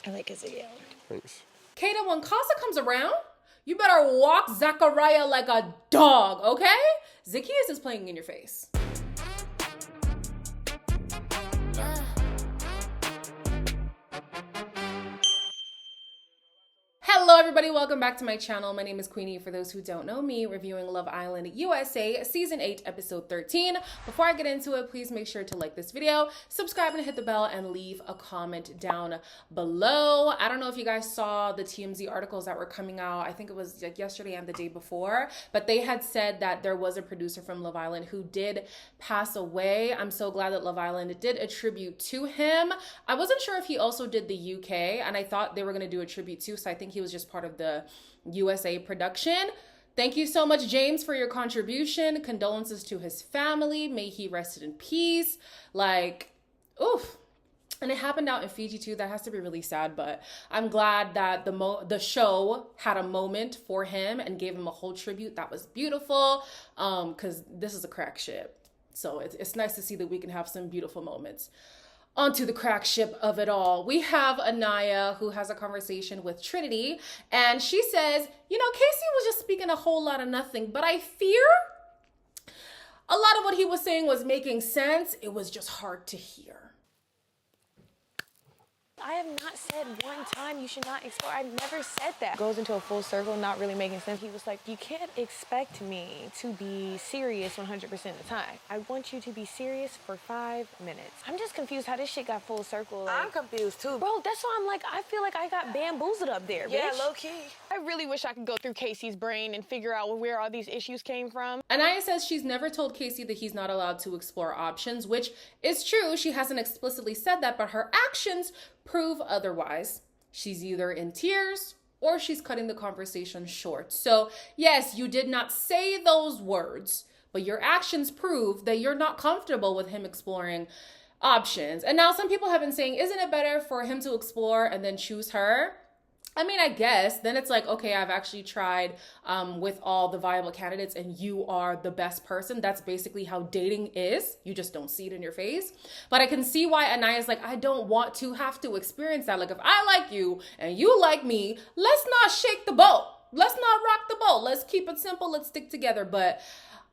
I like his video. Thanks. Kata, when Casa comes around, you better walk Zachariah like a dog, okay? Zacchaeus is playing in your face. Hello everybody, welcome back to my channel. My name is Queenie. For those who don't know me, reviewing Love Island USA Season 8, Episode 13. Before I get into it, please make sure to like this video, subscribe and hit the bell, and leave a comment down below. I don't know if you guys saw the TMZ articles that were coming out, I think it was like yesterday and the day before, but they had said that there was a producer from Love Island who did pass away. I'm so glad that Love Island did a tribute to him. I wasn't sure if he also did the UK, and I thought they were going to do a tribute too, so I think he was just part of the USA production. Thank you so much, James, for your contribution. Condolences to his family. May he rest in peace. Like, oof. And it happened out in Fiji too. That has to be really sad, but I'm glad that the show had a moment for him and gave him a whole tribute. That was beautiful, because this is a crack ship. So it's nice to see that we can have some beautiful moments. Onto the crack ship of it all. We have Anaya who has a conversation with Trinity, and she says, you know, Casey was just speaking a whole lot of nothing, but I fear a lot of what he was saying was making sense. It was just hard to hear. I have not said one time you should not explore. I've never said that. Goes into a full circle, not really making sense. He was like, you can't expect me to be serious 100% of the time. I want you to be serious for 5 minutes. I'm just confused how this shit got full circle. Like, I'm confused too. bro, that's why I'm like, I feel like I got bamboozled up there, Yeah, bitch. low key. I really wish I could go through Casey's brain and figure out where all these issues came from. Anaya says she's never told Casey that he's not allowed to explore options, which is true. She hasn't explicitly said that, but her actions prove otherwise. She's either in tears or she's cutting the conversation short. So yes, you did not say those words, but your actions prove that you're not comfortable with him exploring options. And now some people have been saying, isn't it better for him to explore and then choose her? I mean, I guess then it's like, okay, I've actually tried with all the viable candidates and you are the best person. That's basically how dating is. You just don't see it in your face. But I can see why Anaya's like, I don't want to have to experience that. Like, if I like you and you like me, let's not shake the boat. Let's not rock the boat. Let's keep it simple. Let's stick together. But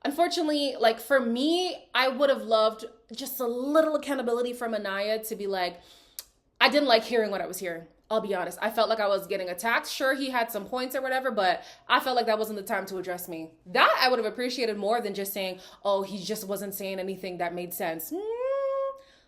unfortunately, like for me, I would have loved just a little accountability from Anaya to be like, I didn't like hearing what I was hearing. I'll be honest. I felt like I was getting attacked. Sure, he had some points or whatever, but I felt like that wasn't the time to address me. That I would have appreciated more than just saying, oh, he just wasn't saying anything that made sense.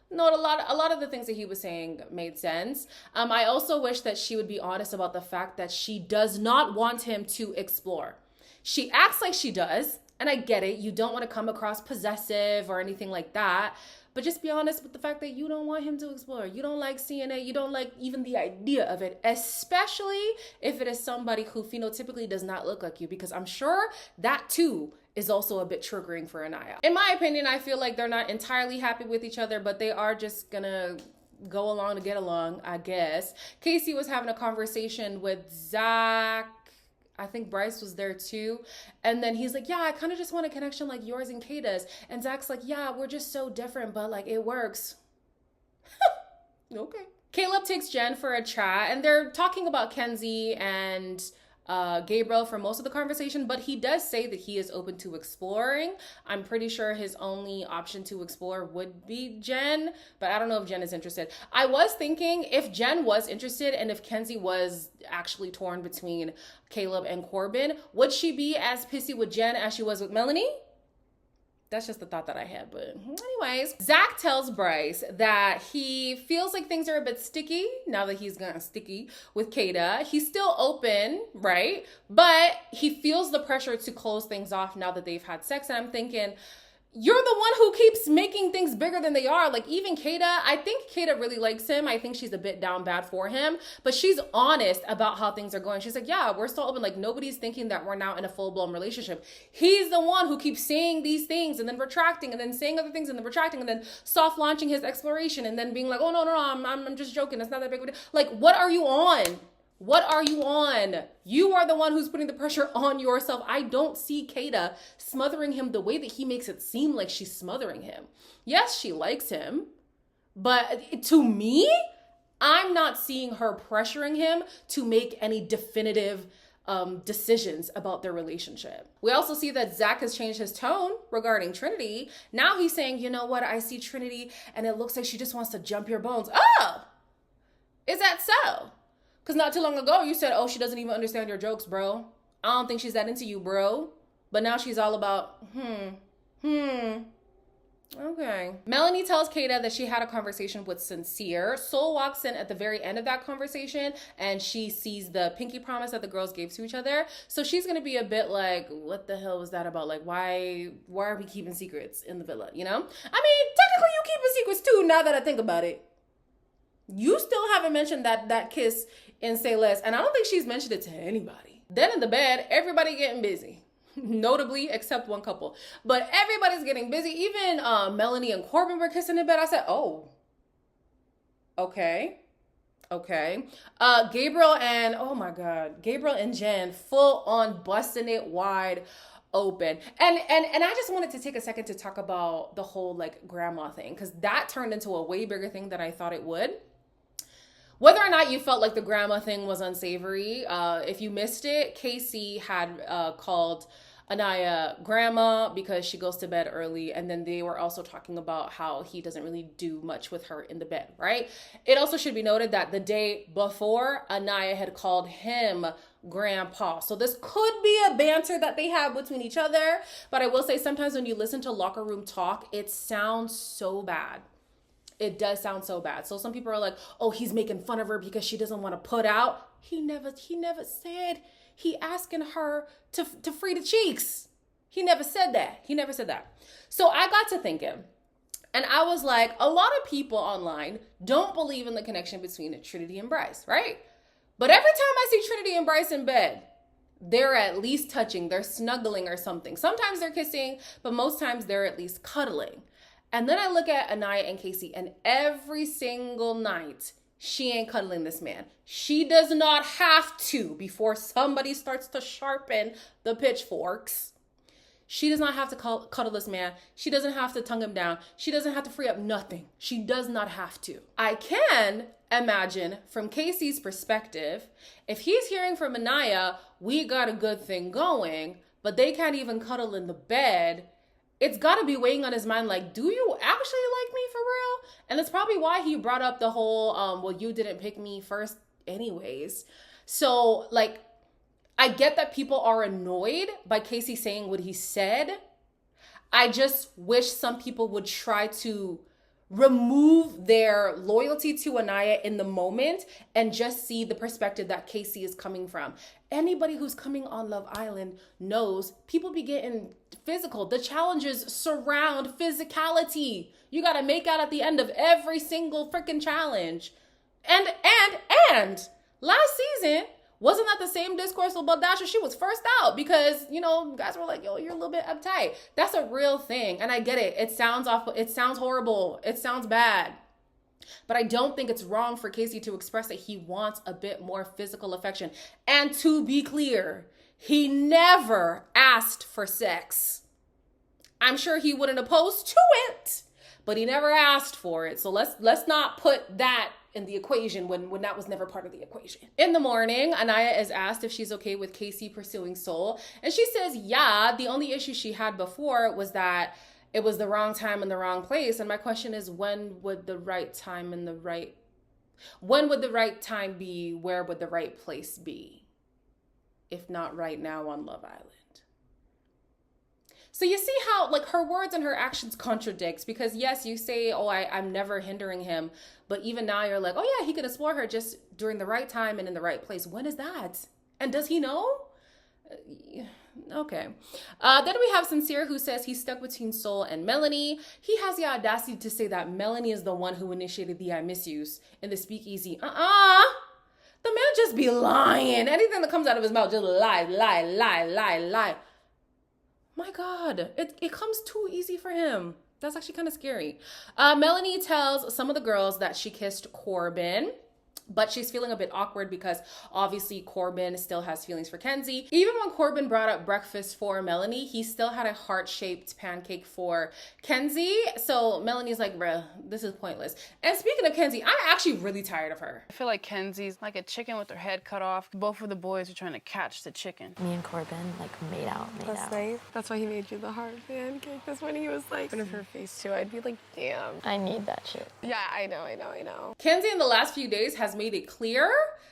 No, a lot of the things that he was saying made sense. I also wish that she would be honest about the fact that she does not want him to explore. She acts like she does, and I get it. You don't want to come across possessive or anything like that. But just be honest with the fact that you don't want him to explore. You don't like seeing it. You don't like even the idea of it, especially if it is somebody who phenotypically does not look like you, because I'm sure that too is also a bit triggering for Anaya. In my opinion, I feel like they're not entirely happy with each other, but they are just gonna go along to get along, I guess. Casey was having a conversation with Zach. I think Bryce was there too. And then he's like, yeah, I kind of just want a connection like yours and Kata's. And Zach's like, yeah, we're just so different, but like it works. Okay. Caleb takes Jen for a chat and they're talking about Kenzie and Gabriel for most of the conversation, but he does say that he is open to exploring. I'm pretty sure his only option to explore would be Jen, but I don't know if Jen is interested. I was thinking if Jen was interested and if Kenzie was actually torn between Caleb and Corbin, would she be as pissy with Jen as she was with Melanie? That's just the thought that I had, but anyways. Zach tells Bryce that he feels like things are a bit sticky now that he's gone sticky with Kata. He's still open, right? But he feels the pressure to close things off now that they've had sex. And I'm thinking, you're the one who keeps making things bigger than they are. Like even Kata, I think Kata really likes him. I think she's a bit down bad for him, but she's honest about how things are going. She's like, yeah, we're still open. Like nobody's thinking that we're now in a full-blown relationship. He's the one who keeps saying these things and then retracting and then saying other things and then retracting and then soft launching his exploration and then being like, oh, no, I'm just joking. It's not that big of a deal. Like, what are you on? What are you on? You are the one who's putting the pressure on yourself. I don't see Kata smothering him the way that he makes it seem like she's smothering him. Yes, she likes him, but to me, I'm not seeing her pressuring him to make any definitive decisions about their relationship. We also see that Zach has changed his tone regarding Trinity. Now he's saying, you know what, I see Trinity and it looks like she just wants to jump your bones. Oh, is that so? Because not too long ago you said, oh, she doesn't even understand your jokes, bro. I don't think she's that into you, bro. But now she's all about, Okay. Melanie tells Kata that she had a conversation with Sincere. Soul walks in at the very end of that conversation and she sees the pinky promise that the girls gave to each other. So she's going to be a bit like, what the hell was that about? Like, why are we keeping secrets in the villa, you know? I mean, technically you keeping secrets too, now that I think about it. You still haven't mentioned that kiss in Say Less, and I don't think she's mentioned it to anybody. Then in the bed, everybody getting busy. Notably, except one couple. But everybody's getting busy. Even Melanie and Corbin were kissing in bed. I said, oh, okay. Gabriel and Jen full on busting it wide open. And I just wanted to take a second to talk about the whole like grandma thing, because that turned into a way bigger thing than I thought it would. Whether or not you felt like the grandma thing was unsavory, if you missed it, Casey had called Anaya grandma because she goes to bed early. And then they were also talking about how he doesn't really do much with her in the bed, right? It also should be noted that the day before, Anaya had called him grandpa. So this could be a banter that they have between each other. But I will say sometimes when you listen to locker room talk, it sounds so bad. It does sound so bad. So some people are like, oh, he's making fun of her because she doesn't want to put out. He never said he asking her to free the cheeks. He never said that. So I got to thinking, and I was like, a lot of people online don't believe in the connection between Trinity and Bryce, right? But every time I see Trinity and Bryce in bed, they're at least touching, they're snuggling or something. Sometimes they're kissing, but most times they're at least cuddling. And then I look at Anaya and Casey, and every single night, she ain't cuddling this man. She does not have to before somebody starts to sharpen the pitchforks. She does not have to cuddle this man. She doesn't have to tongue him down. She doesn't have to free up nothing. She does not have to. I can imagine from Casey's perspective, if he's hearing from Anaya, we got a good thing going, but they can't even cuddle in the bed. It's got to be weighing on his mind, like, do you actually like me for real? And it's probably why he brought up the whole, well, you didn't pick me first anyways. So, like, I get that people are annoyed by Casey saying what he said. I just wish some people would try to remove their loyalty to Anaya in the moment and just see the perspective that Casey is coming from. Anybody who's coming on Love Island knows people be getting physical. The challenges surround physicality. You got to make out at the end of every single freaking challenge. And last season, wasn't that the same discourse about Dasha? She was first out because, you know, guys were like, yo, you're a little bit uptight. That's a real thing. And I get it. It sounds awful. It sounds horrible. It sounds bad. But I don't think it's wrong for Casey to express that he wants a bit more physical affection. And to be clear, he never asked for sex. I'm sure he wouldn't oppose to it, but he never asked for it. So let's not put that in the equation when that was never part of the equation. In the morning, Anaya is asked if she's okay with Casey pursuing Soul. And she says, yeah, the only issue she had before was that it was the wrong time and the wrong place. And my question is, when would the right time be? Where would the right place be? If not right now on Love Island. So you see how like her words and her actions contradicts, because yes, you say, oh, I'm never hindering him. But even now you're like, oh yeah, he could explore her just during the right time and in the right place. When is that? And does he know? Okay. Then we have Sincere, who says he's stuck between Soul and Melanie. He has the audacity to say that Melanie is the one who initiated the I miss yous in the speakeasy. The man just be lying. Anything that comes out of his mouth, just lie. My God, it comes too easy for him. That's actually kind of scary. Melanie tells some of the girls that she kissed Corbin, But she's feeling a bit awkward because obviously Corbin still has feelings for Kenzie. Even when Corbin brought up breakfast for Melanie, he still had a heart-shaped pancake for Kenzie. So Melanie's like, bruh, this is pointless. And speaking of Kenzie, I'm actually really tired of her. I feel like Kenzie's like a chicken with her head cut off. Both of the boys are trying to catch the chicken. Me and Corbin, like, made out. That's nice. That's why he made you the heart pancake. That's when he was like, in front of her face too. I'd be like, damn. I need that shit. Yeah, I know. Kenzie in the last few days has made it clear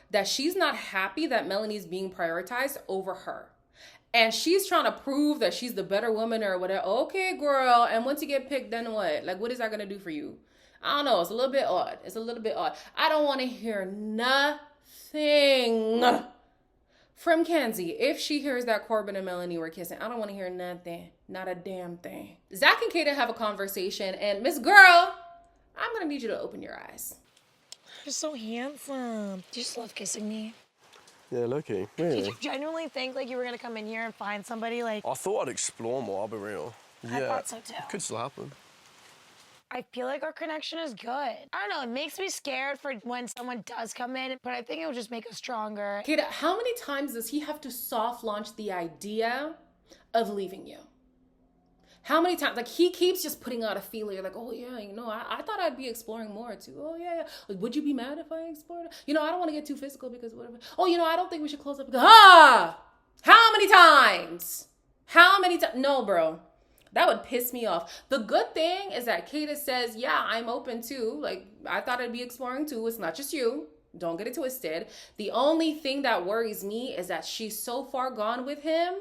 that she's not happy that Melanie's being prioritized over her. And she's trying to prove that she's the better woman or whatever. Okay, girl. And once you get picked, then what? Like, what is that going to do for you? I don't know. It's a little bit odd. I don't want to hear nothing from Kenzie. If she hears that Corbin and Melanie were kissing, I don't want to hear nothing. Not a damn thing. Zach and Kata have a conversation. And Miss Girl, I'm going to need you to open your eyes. You're so handsome. Do you just love kissing me? Yeah, Loki. Did Really? you genuinely think like you were gonna come in here and find somebody like? I thought I'd explore more, I'll be real. I thought so too. Could still happen. I feel like our connection is good. I don't know, it makes me scared for when someone does come in, but I think it will just make us stronger. Kata, how many times does he have to soft launch the idea of leaving you? How many times? Like, he keeps just putting out a feeler, like, oh, yeah, you know, I thought I'd be exploring more, too. Oh, yeah. Like, would you be mad if I explored? You know, I don't want to get too physical because whatever. Oh, you know, I don't think we should close up. Because, how many times? No, bro. That would piss me off. The good thing is that Kata says, yeah, I'm open, too. Like, I thought I'd be exploring, too. It's not just you. Don't get it twisted. The only thing that worries me is that she's so far gone with him.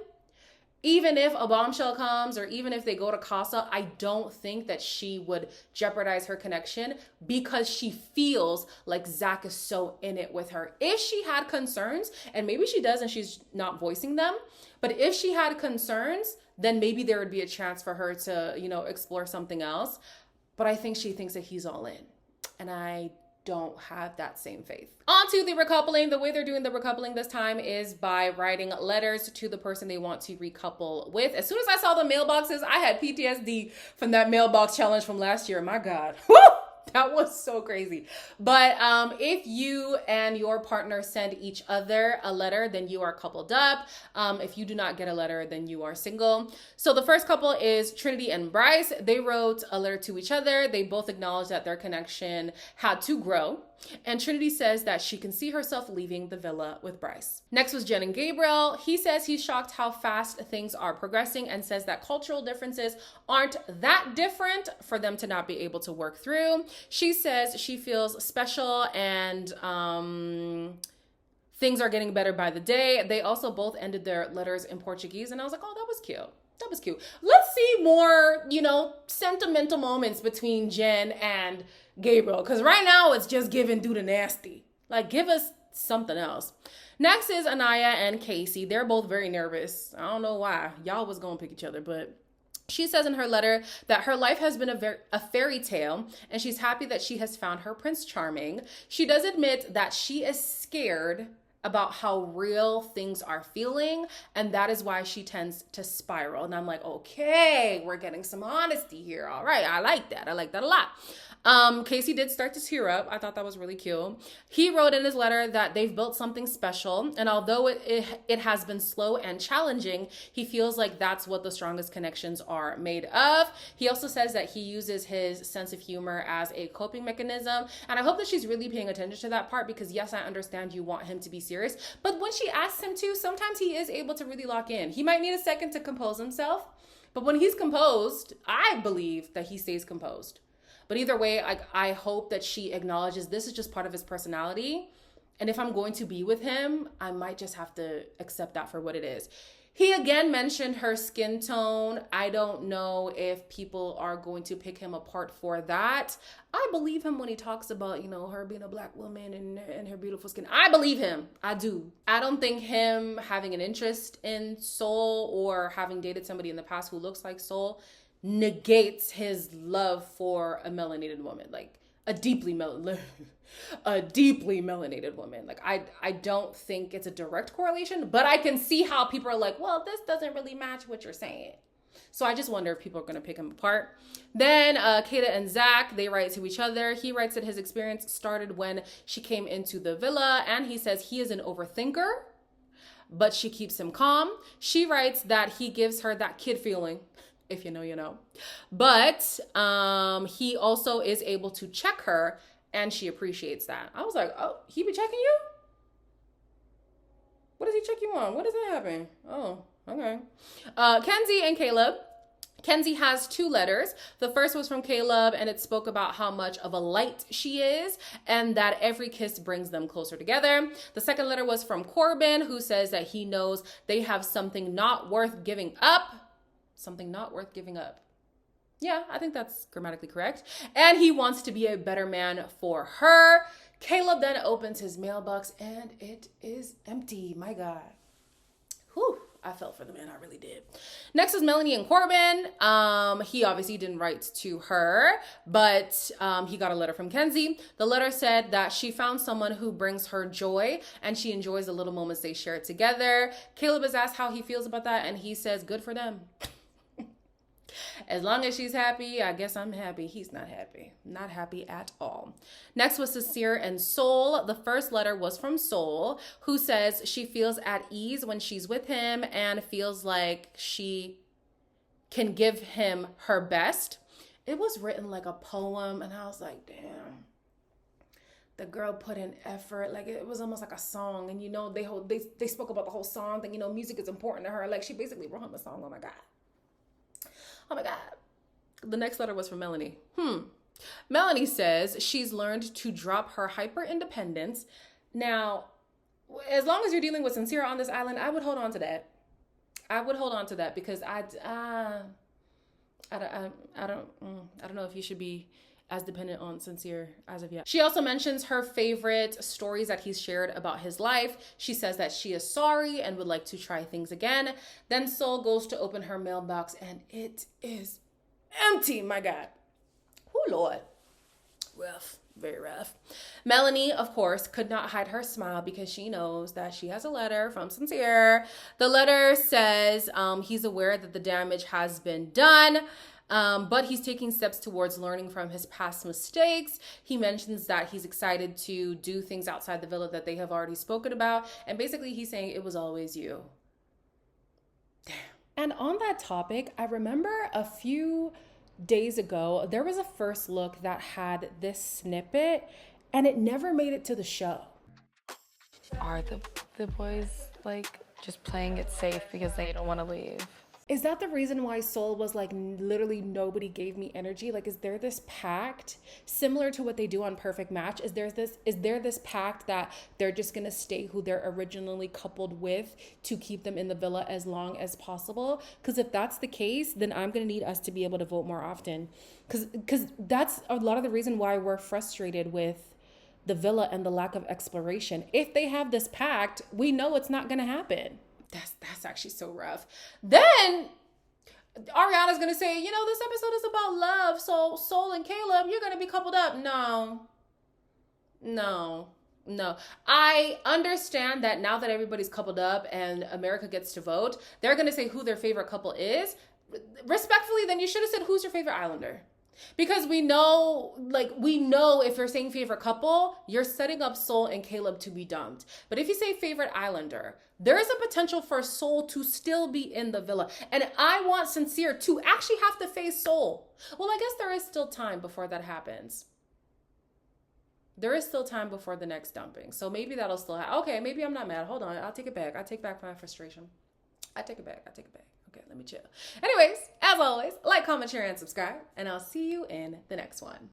Even if a bombshell comes or even if they go to Casa, I don't think that she would jeopardize her connection because she feels like Zach is so in it with her. If she had concerns, and maybe she does and she's not voicing them, but if she had concerns, then maybe there would be a chance for her to, you know, explore something else. But I think she thinks that he's all in. And I don't have that same faith. On to the recoupling. The way they're doing the recoupling this time is by writing letters to the person they want to recouple with. As soon as I saw the mailboxes, I had PTSD from that mailbox challenge from last year. My God. Woo! That was so crazy. But if you and your partner send each other a letter, then you are coupled up. If you do not get a letter, then you are single. So the first couple is Trinity and Bryce. They wrote a letter to each other. They both acknowledged that their connection had to grow. And Trinity says that she can see herself leaving the villa with Bryce. Next was Jen and Gabriel. He says he's shocked how fast things are progressing and says that cultural differences aren't that different for them to not be able to work through. She says she feels special and things are getting better by the day. They also both ended their letters in Portuguese, and I was like, oh, that was cute. That was cute. Let's see more, you know, sentimental moments between Jen and Gabriel, because right now it's just giving do the nasty. Like, give us something else. Next is Anaya and Casey. They're both very nervous. I don't know why. Y'all was gonna pick each other, but she says in her letter that her life has been a fairy tale, and she's happy that she has found her Prince Charming. She does admit that she is scared about how real things are feeling, and that is why she tends to spiral. And I'm like, okay, we're getting some honesty here. All right, I like that. I like that a lot. Casey did start to tear up. I thought that was really cute. He wrote in his letter that they've built something special, and although it has been slow and challenging, he feels like that's what the strongest connections are made of. He also says that he uses his sense of humor as a coping mechanism, and I hope that she's really paying attention to that part, because yes, I understand you want him to be serious, but when she asks him to, sometimes he is able to really lock in. He might need a second to compose himself, but when he's composed, I believe that he stays composed. But either way, I hope that she acknowledges this is just part of his personality. And if I'm going to be with him, I might just have to accept that for what it is. He again mentioned her skin tone. I don't know if people are going to pick him apart for that. I believe him when he talks about, you know, her being a black woman and her beautiful skin. I believe him. I do. I don't think him having an interest in Soul or having dated somebody in the past who looks like Soul negates his love for a melanated woman, like a deeply melanated woman. Like, I don't think it's a direct correlation, but I can see how people are like, well, this doesn't really match what you're saying. So I just wonder if people are going to pick him apart. Then Kayla and Zach, they write to each other. He writes that his experience started when she came into the villa, and he says he is an overthinker, but she keeps him calm. She writes that he gives her that kid feeling. If you know, you know. But he also is able to check her, and she appreciates that. I was like, oh, he be checking you? What does he check you on? What does that happen? Oh, okay. Kenzie and Caleb. Kenzie has 2 letters. The first was from Caleb, and it spoke about how much of a light she is and that every kiss brings them closer together. The second letter was from Corbin, who says that he knows they have something not worth giving up. Something not worth giving up. Yeah, I think that's grammatically correct. And he wants to be a better man for her. Caleb then opens his mailbox and it is empty. My God. Whew. I felt for the man. I really did. Next is Melanie and Corbin. He obviously didn't write to her, but he got a letter from Kenzie. The letter said that she found someone who brings her joy and she enjoys the little moments they share together. Caleb is asked how he feels about that, and he says, good for them. As long as she's happy, I guess I'm happy. He's not happy. Not happy at all. Next was Sincere and Soul. The first letter was from Soul, who says she feels at ease when she's with him and feels like she can give him her best. It was written like a poem, and I was like, damn. The girl put in effort. Like, it was almost like a song. And, you know, they spoke about the whole song thing. You know, music is important to her. Like, she basically wrote him a song. Oh, my God. Oh my God. The next letter was from Melanie. Melanie says she's learned to drop her hyper independence. Now, as long as you're dealing with Sincere on this island, I would hold on to that. I would hold on to that because I don't know if you should be as dependent on Sincere as of yet. She also mentions her favorite stories that he's shared about his life. She says that she is sorry and would like to try things again. Then Soul goes to open her mailbox and it is empty, my God. Oh, Lord. Rough, very rough. Melanie, of course, could not hide her smile because she knows that she has a letter from Sincere. The letter says he's aware that the damage has been done, but he's taking steps towards learning from his past mistakes. He mentions that he's excited to do things outside the villa that they have already spoken about. And basically he's saying it was always you. Damn. And on that topic, I remember a few days ago, there was a first look that had this snippet and it never made it to the show. Are the boys like just playing it safe because they don't want to leave? Is that the reason why Soul was like, literally nobody gave me energy? Like, is there this pact similar to what they do on Perfect Match? Is there this pact that they're just gonna stay who they're originally coupled with to keep them in the villa as long as possible? Because if that's the case, then I'm gonna need us to be able to vote more often. Because that's a lot of the reason why we're frustrated with the villa and the lack of exploration. If they have this pact, we know it's not gonna happen. That's actually so rough. Then Ariana's gonna say, you know, this episode is about love. So Soul and Caleb, you're gonna be coupled up. No. I understand that now that everybody's coupled up and America gets to vote, they're gonna say who their favorite couple is. Respectfully, then you should have said who's your favorite Islander. Because we know if you're saying favorite couple, you're setting up Soul and Caleb to be dumped. But if you say favorite Islander, there is a potential for Soul to still be in the villa. And I want Sincere to actually have to face Soul. Well, I guess there is still time before that happens. There is still time before the next dumping. So maybe that'll still happen. Okay, maybe I'm not mad. Hold on. I'll take it back. I take back my frustration. I take it back. Okay, let me chill. Anyways, as always, like, comment, share, and subscribe. And I'll see you in the next one.